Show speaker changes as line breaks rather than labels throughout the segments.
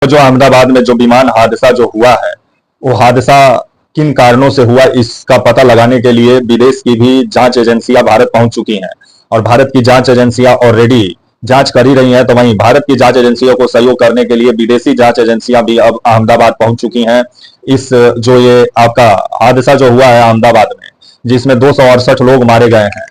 जो अहमदाबाद में जो विमान हादसा जो हुआ है, वो हादसा किन कारणों से हुआ, इसका पता लगाने के लिए विदेश की भी जांच एजेंसियां भारत पहुंच चुकी हैं और भारत की जांच एजेंसियां ऑलरेडी जांच कर ही रही हैं। तो वहीं भारत की जांच एजेंसियों को सहयोग करने के लिए विदेशी जांच एजेंसियां भी अब अहमदाबाद पहुंच चुकी हैं। इस जो ये आपका हादसा जो हुआ है अहमदाबाद में, जिसमें 268 लोग मारे गए हैं,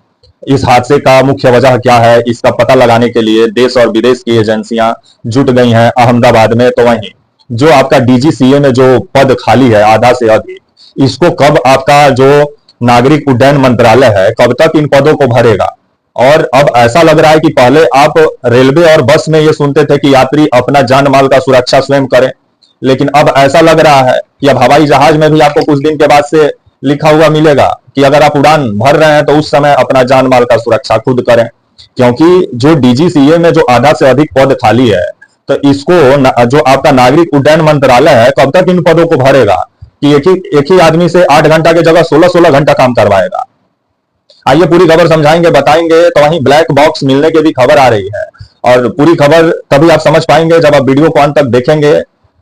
इस हादसे का मुख्य वजह क्या है, इसका पता लगाने के लिए देश और विदेश की एजेंसियां जुट गई हैं अहमदाबाद में। तो वहीं जो आपका डीजीसीए में जो पद खाली है आधा से अधिक, इसको कब आपका जो नागरिक उड्डयन मंत्रालय है, कब तक इन पदों को भरेगा। और अब ऐसा लग रहा है कि पहले आप रेलवे और बस में ये सुनते थे कि यात्री अपना जान माल का सुरक्षा स्वयं करें, लेकिन अब ऐसा लग रहा है कि अब हवाई जहाज में भी आपको कुछ दिन के बाद से लिखा हुआ मिलेगा कि अगर आप उड़ान भर रहे हैं तो उस समय अपना जान माल का सुरक्षा खुद करें। क्योंकि जो डीजीसीए में जो आधा से अधिक पद खाली है, तो इसको जो आपका नागरिक उड्डयन मंत्रालय है, कब तक इन पदों को भरेगा कि एक ही आदमी से 8 घंटा की जगह 16-16 घंटा काम करवाएगा। आइए पूरी खबर समझाएंगे, बताएंगे। तो वहीं ब्लैक बॉक्स मिलने की भी खबर आ रही है और पूरी खबर तभी आप समझ पाएंगे जब आप वीडियो को अंत तक देखेंगे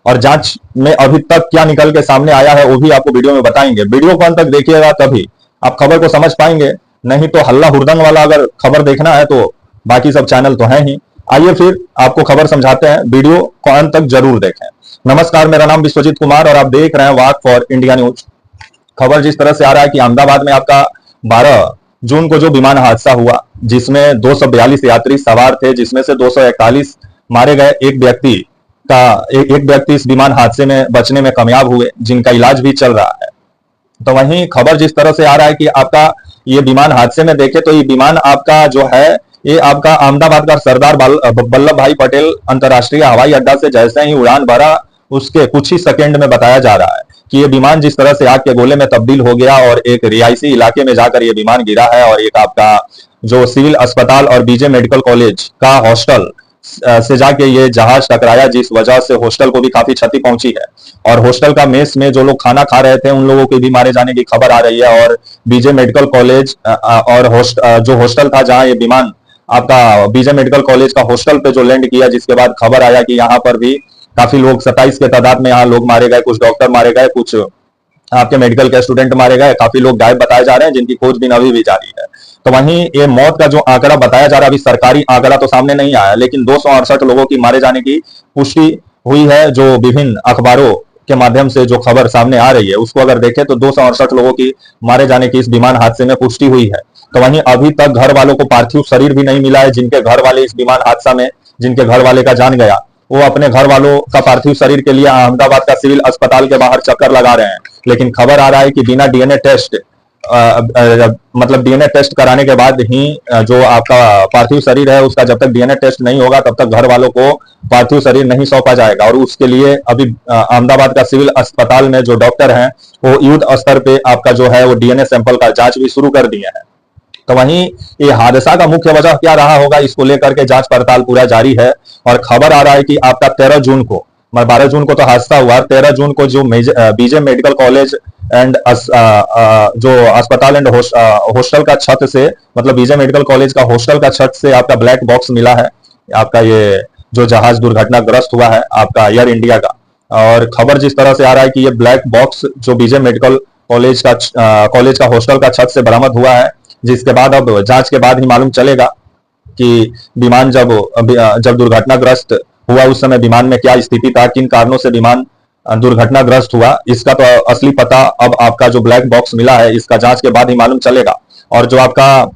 और जांच में अभी तक क्या निकल के सामने आया है वो भी आपको वीडियो में बताएंगे। वीडियो को अंत तक देखिएगा तभी आप खबर को समझ पाएंगे, नहीं तो हल्ला हुरदंग वाला अगर खबर देखना है तो बाकी सब चैनल तो है ही। आइए फिर आपको खबर समझाते हैं, वीडियो को अंत तक जरूर देखें। नमस्कार, मेरा नाम विश्वजीत कुमार और आप देख रहे हैं वाक फॉर इंडिया न्यूज। खबर जिस तरह से आ रहा है कि अहमदाबाद में आपका 12 जून को जो विमान हादसा हुआ, जिसमें 242 यात्री सवार थे, जिसमें से 241 मारे गए। एक व्यक्ति इस विमान हादसे में बचने में कामयाब हुए, जिनका इलाज भी चल रहा है। तो वहीं खबर जिस तरह से आ रहा है कि आपका ये विमान हादसे में देखे तो ये विमान आपका जो है, ये आपका अहमदाबाद का सरदार वल्लभ भाई पटेल अंतर्राष्ट्रीय हवाई अड्डा से जैसे ही उड़ान भरा, उसके कुछ ही सेकंड में बताया जा रहा है कि ये विमान जिस तरह से आग के गोले में तब्दील हो गया और एक रिहायशी इलाके में जाकर ये विमान गिरा है। और एक आपका जो सिविल अस्पताल और बीजे मेडिकल कॉलेज का हॉस्टल से जाके ये जहाज टकराया, जिस वजह से हॉस्टल को भी काफी क्षति पहुंची है। और हॉस्टल का मेस में जो लोग खाना खा रहे थे उन लोगों के भी मारे जाने की खबर आ रही है। और बीजे मेडिकल कॉलेज और जो हॉस्टल था जहां ये विमान आपका बीजे मेडिकल कॉलेज का हॉस्टल पे जो लैंड किया, जिसके बाद खबर आया कि यहाँ पर भी काफी लोग 27 के तादाद में यहाँ लोग मारे गए, कुछ डॉक्टर मारे गए, कुछ आपके मेडिकल के स्टूडेंट मारे गए, काफी लोग गायब बताए जा रहे हैं जिनकी खोजबीन अभी भी जारी है। तो वहीं ये मौत का जो आंकड़ा बताया जा रहा है, अभी सरकारी आंकड़ा तो सामने नहीं आया, लेकिन 268 लोगों की मारे जाने की पुष्टि हुई है। जो विभिन्न अखबारों के माध्यम से जो खबर सामने आ रही है उसको अगर देखें तो 268 लोगों की मारे जाने की इस विमान हादसे में पुष्टि हुई है। तो वहीं अभी तक घर वालों को पार्थिव शरीर भी नहीं मिला है। जिनके घर वाले इस विमान हादसा में, जिनके घर वाले का जान गया, वो अपने घर वालों का पार्थिव शरीर के लिए अहमदाबाद का सिविल अस्पताल के बाहर चक्कर लगा रहे हैं। लेकिन खबर आ रहा है कि बिना डीएनए टेस्ट मतलब डीएनए टेस्ट कराने के बाद ही जो आपका पार्थिव शरीर है उसका जब तक डीएनए टेस्ट नहीं होगा तब तक घर वालों को पार्थिव शरीर नहीं सौंपा जाएगा। और उसके लिए अभी अहमदाबाद का सिविल अस्पताल में जो डॉक्टर हैं वो युद्ध स्तर पे आपका जो है वो डीएनए सैंपल का जांच भी शुरू कर दिए हैं। तो वहीं ये हादसा का मुख्य वजह क्या रहा होगा, इसको लेकर के जांच पड़ताल पूरा जारी है। और खबर आ रहा है कि आपका 13 जून को, 12 जून को तो हादसा हुआ, 13 जून को जो बीजे मेडिकल कॉलेज एंड जो अस्पताल एंड हॉस्टल का छत से, मतलब बीजे मेडिकल कॉलेज का हॉस्टल का छत से आपका ब्लैक बॉक्स मिला है। आपका ये जो जहाज दुर्घटनाग्रस्त हुआ है आपका एयर इंडिया का, और खबर जिस तरह से आ रहा है कि ये ब्लैक बॉक्स जो बीजे मेडिकल कॉलेज का हॉस्टल का छत से बरामद हुआ है, जिसके बाद अब जांच के बाद ही मालूम चलेगा कि विमान जब दुर्घटनाग्रस्त हुआ उस समय विमान में क्या स्थिति था, किन कारणों से विमान दुर्घटनाग्रस्त हुआ। इसका तो असली पता अब आपका जो ब्लैक बॉक्स मिला है इसका जांच के बाद ही मालूम चलेगा। और जो आपका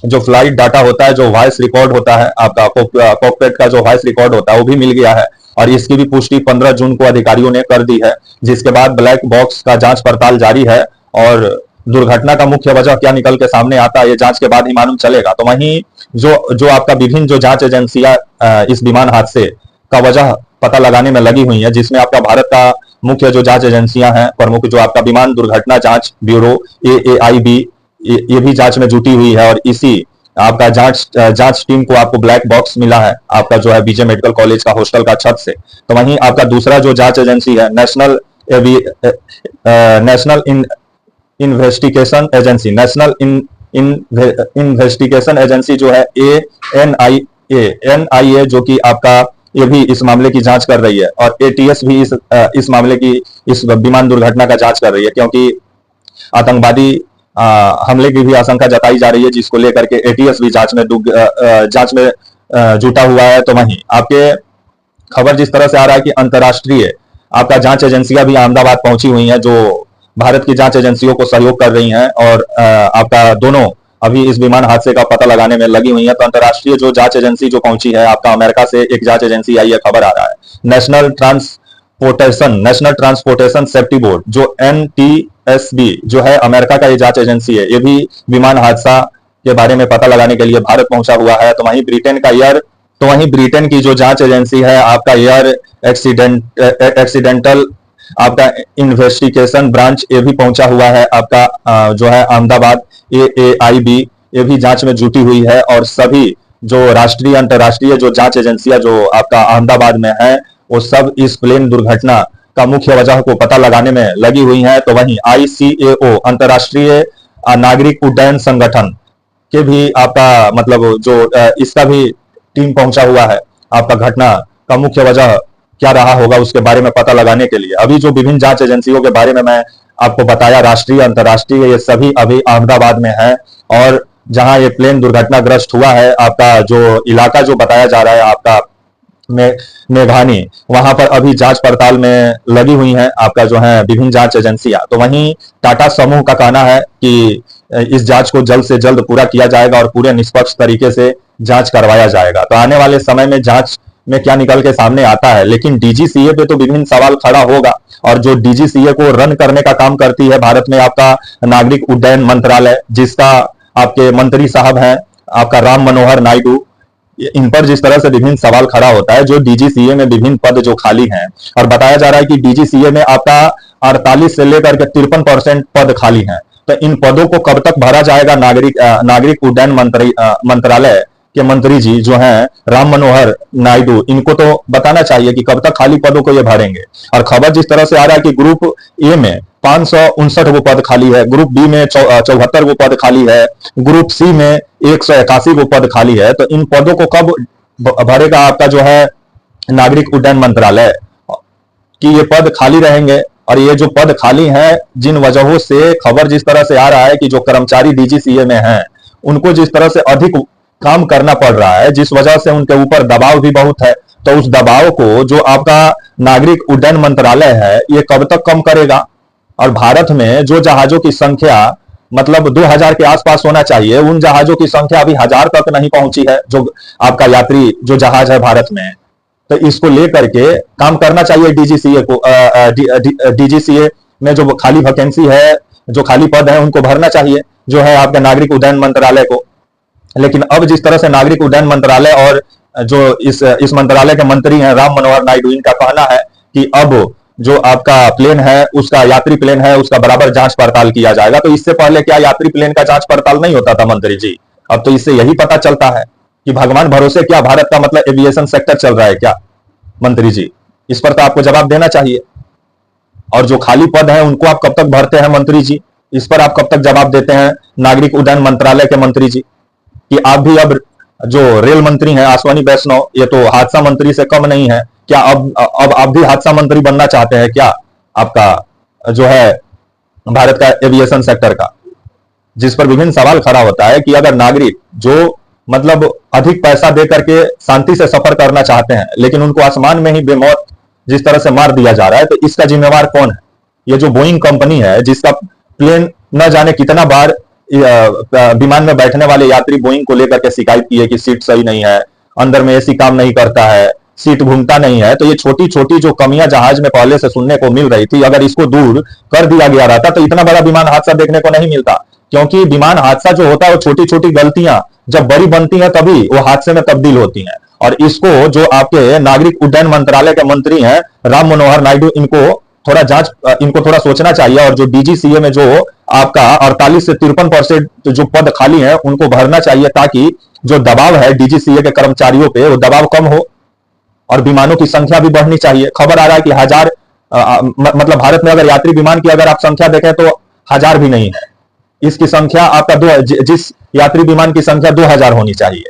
जो फ्लाइट डाटा होता है, जो वॉइस रिकॉर्ड होता है, आपका कॉकपिट का जो वॉइस रिकॉर्ड होता है वो भी मिल गया है। और इसकी भी पुष्टि 15 जून को अधिकारियों ने कर दी है, जिसके बाद ब्लैक बॉक्स का जांच पड़ताल जारी है। और दुर्घटना का मुख्य वजह क्या निकल के सामने आता है ये जांच के बाद ही मालूम चलेगा। तो वहीं जो आपका विभिन्न जो जांच एजेंसियां इस विमान हादसे का वजह पता लगाने में लगी हुई है, जिसमें आपका भारत का मुख्य जो जांच एजेंसियां हैं प्रमुख, जो आपका विमान दुर्घटना जांच ब्यूरो AAIB, ये भी जांच में जुटी हुई है। और इसी आपका जांच टीम को आपको ब्लैक बॉक्स मिला है आपका जो है बीजे मेडिकल कॉलेज का हॉस्टल का छत से। तो वहीं आपका दूसरा जो जांच एजेंसी है नेशनल इन्वेस्टिगेशन एजेंसी जो है NIA, जो कि आपका ये भी इस मामले की जांच कर रही है, और एटीएस भी इस मामले की, इस विमान दुर्घटना का जांच कर रही है, क्योंकि आतंकवादी हमले की भी आशंका जताई जा रही है, जिसको लेकर के एटीएस भी जांच में जुटा हुआ है। तो वहीं आपके खबर जिस तरह से आ रहा है कि अंतर्राष्ट्रीय आपका जांच एजेंसियां भी अहमदाबाद पहुंची हुई हैं, जो भारत की जांच एजेंसियों को सहयोग कर रही हैं, और आपका दोनों अभी इस विमान हादसे का पता लगाने में लगी हुई है। तो अंतर्राष्ट्रीय जो जांच एजेंसी जो पहुंची है, आपका अमेरिका से एक जांच एजेंसी आई है, खबर आ रहा है नेशनल ट्रांसपोर्टेशन सेफ्टी बोर्ड, जो NTSB जो है अमेरिका का ये जांच एजेंसी है, ये भी विमान हादसा के बारे में पता लगाने के लिए भारत पहुंचा हुआ है। तो वहीं ब्रिटेन की जो जांच एजेंसी है, आपका एयर एक्सीडेंटल आपका इन्वेस्टिगेशन ब्रांच, ये भी पहुंचा हुआ है आपका जो है अहमदाबाद, AAIB, ये भी जांच में जुटी हुई है। और सभी जो राष्ट्रीय अंतर्राष्ट्रीय जो जांच एजेंसियां जो आपका अहमदाबाद में है, वो सब इस प्लेन दुर्घटना का मुख्य वजह को पता लगाने में लगी हुई है। तो वहीं ICAO अंतर्राष्ट्रीय नागरिक उड्डयन संगठन के भी आपका मतलब जो इसका भी टीम पहुंचा हुआ है, आपका घटना का मुख्य वजह क्या रहा होगा उसके बारे में पता लगाने के लिए। अभी जो विभिन्न जांच एजेंसियों के बारे में मैं आपको बताया, राष्ट्रीय अंतर्राष्ट्रीय, ये सभी अभी अहमदाबाद में है। और जहां ये प्लेन दुर्घटनाग्रस्त हुआ है, आपका जो इलाका जो बताया जा रहा है आपका मेघानी, वहां पर अभी जांच पड़ताल में लगी हुई है आपका जो है विभिन्न जांच एजेंसियां। तो वहीं टाटा समूह का कहना है कि इस जांच को जल्द से जल्द पूरा किया जाएगा और पूरे निष्पक्ष तरीके से जांच करवाया जाएगा। तो आने वाले समय में जांच में क्या निकल के सामने आता है, लेकिन DGCA पे तो विभिन्न सवाल खड़ा होगा। और जो DGCA को रन करने का काम करती है भारत में आपका नागरिक उड्डयन मंत्रालय, जिसका आपके मंत्री साहब हैं आपका राम मनोहर नायडू, इन पर जिस तरह से विभिन्न सवाल खड़ा होता है, जो DGCA में विभिन्न पद जो खाली हैं, और बताया जा रहा है कि DGCA में आपका 48 से लेकर के 53% पद खाली हैं। तो इन पदों को कब तक भरा जाएगा? नागरिक उड्डयन मंत्रालय के मंत्री जी जो हैं राम मनोहर नायडू, इनको तो बताना चाहिए कि कब तक खाली पदों को ये भरेंगे। और खबर जिस तरह से आ रहा है कि ग्रुप ए में 559 वो पद खाली है, ग्रुप बी में 74 वो पद खाली है, ग्रुप सी में 181 वो पद खाली है। तो इन पदों को कब भरेगा आपका जो है नागरिक उड्डयन मंत्रालय, कि ये पद खाली रहेंगे? और ये जो पद खाली हैं, जिन वजहों से खबर जिस तरह से आ रहा है कि जो कर्मचारी DGCA में हैं, उनको जिस तरह से अधिक काम करना पड़ रहा है, जिस वजह से उनके ऊपर दबाव भी बहुत है, तो उस दबाव को जो आपका नागरिक उड्डयन मंत्रालय है, ये कब तक कम करेगा? और भारत में जो जहाजों की संख्या मतलब 2000 के आसपास होना चाहिए, उन जहाजों की संख्या अभी 1000 तक नहीं पहुंची है, जो आपका यात्री जो जहाज है भारत में। तो इसको लेकर के काम करना चाहिए DGCA को। DGCA में जो खाली वैकेंसी है, जो खाली पद है, उनको भरना चाहिए जो है आपके नागरिक उड्डयन मंत्रालय को। लेकिन अब जिस तरह से नागरिक उड्डयन मंत्रालय और जो इस मंत्रालय के मंत्री हैं राम मनोहर नायडू, इनका कहना है कि अब जो आपका प्लेन है, उसका यात्री प्लेन है, उसका बराबर जांच पड़ताल किया जाएगा। तो इससे पहले क्या यात्री प्लेन का जांच पड़ताल नहीं होता था मंत्री जी? अब तो इससे यही पता चलता है कि भगवान भरोसे क्या भारत का मतलब एविएशन सेक्टर चल रहा है क्या? मंत्री जी, इस पर तो आपको जवाब देना चाहिए। और जो खाली पद है उनको आप कब तक भरते हैं मंत्री जी, इस पर आप कब तक जवाब देते हैं नागरिक उड्डयन मंत्रालय के मंत्री जी? कि आप भी अब जो रेल मंत्री हैं अश्विनी वैष्णव, ये तो हादसा मंत्री से कम नहीं है क्या? अब आप भी हादसा मंत्री बनना चाहते हैं क्या? आपका जो है भारत का एविएशन सेक्टर का, जिस पर विभिन्न सवाल खड़ा होता है कि अगर नागरिक जो मतलब अधिक पैसा दे करके शांति से सफर करना चाहते हैं, लेकिन उनको आसमान में ही बेमौत जिस तरह से मार दिया जा रहा है, तो इसका जिम्मेवार कौन है? ये जो बोइंग कंपनी है, जिसका प्लेन न जाने कितना बार विमान में बैठने वाले यात्री बोइंग को लेकर के शिकायत की है कि सीट सही नहीं है, अंदर में AC काम नहीं करता है, सीट घूमता नहीं है। तो ये छोटी छोटी जो कमियां जहाज में पहले से सुनने को मिल रही थी, अगर इसको दूर कर दिया गया रहता तो इतना बड़ा विमान हादसा देखने को नहीं मिलता। क्योंकि विमान हादसा जो होता है वो छोटी छोटी गलतियां जब बड़ी बनती हैं तभी वो हादसे में तब्दील होती हैं। और इसको जो आपके नागरिक उड्डयन मंत्रालय के मंत्री हैं राम मनोहर नायडू, इनको थोड़ा सोचना चाहिए। और जो DGCA में जो आपका 48 से 53% जो पद खाली हैं उनको भरना चाहिए, ताकि जो दबाव है DGCA के कर्मचारियों पे वो दबाव कम हो और विमानों की संख्या भी बढ़नी चाहिए। खबर आ रहा है कि 1000 मतलब भारत में अगर यात्री विमान की अगर आप संख्या देखें तो 1000 भी नहीं है। इसकी संख्या आपका जिस यात्री विमान की संख्या 2000 होनी चाहिए।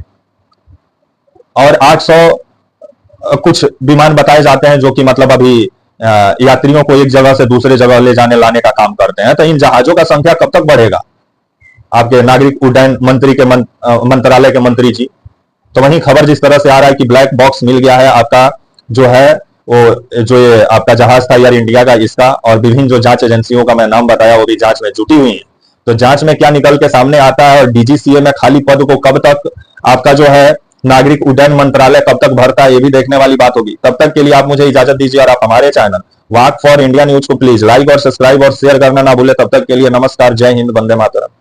और कुछ विमान बताए जाते हैं जो कि मतलब अभी यात्रियों को एक जगह से दूसरे जगह ले जाने लाने का काम करते हैं। तो इन जहाजों का संख्या कब तक बढ़ेगा? आपके नागरिक उड्डयन मंत्री के मंत्रालय के मंत्री जी। तो वहीं खबर जिस तरह से आ रहा है कि ब्लैक बॉक्स मिल गया है आपका जो है वो जो ये आपका जहाज था एयर इंडिया का, इसका, और विभिन्न जो जांच एजेंसियों का मैं नाम बताया वो भी जांच में जुटी हुई है। तो जांच में क्या निकल के सामने आता है और डीजीसीए में खाली पद को कब तक आपका जो है नागरिक उड्डयन मंत्रालय कब तक भरता है, ये भी देखने वाली बात होगी। तब तक के लिए आप मुझे इजाजत दीजिए और आप हमारे channel walk for India news को प्लीज लाइक और सब्सक्राइब और शेयर करना ना भूले। तब तक के लिए नमस्कार, जय हिंद, वंदे मातरम।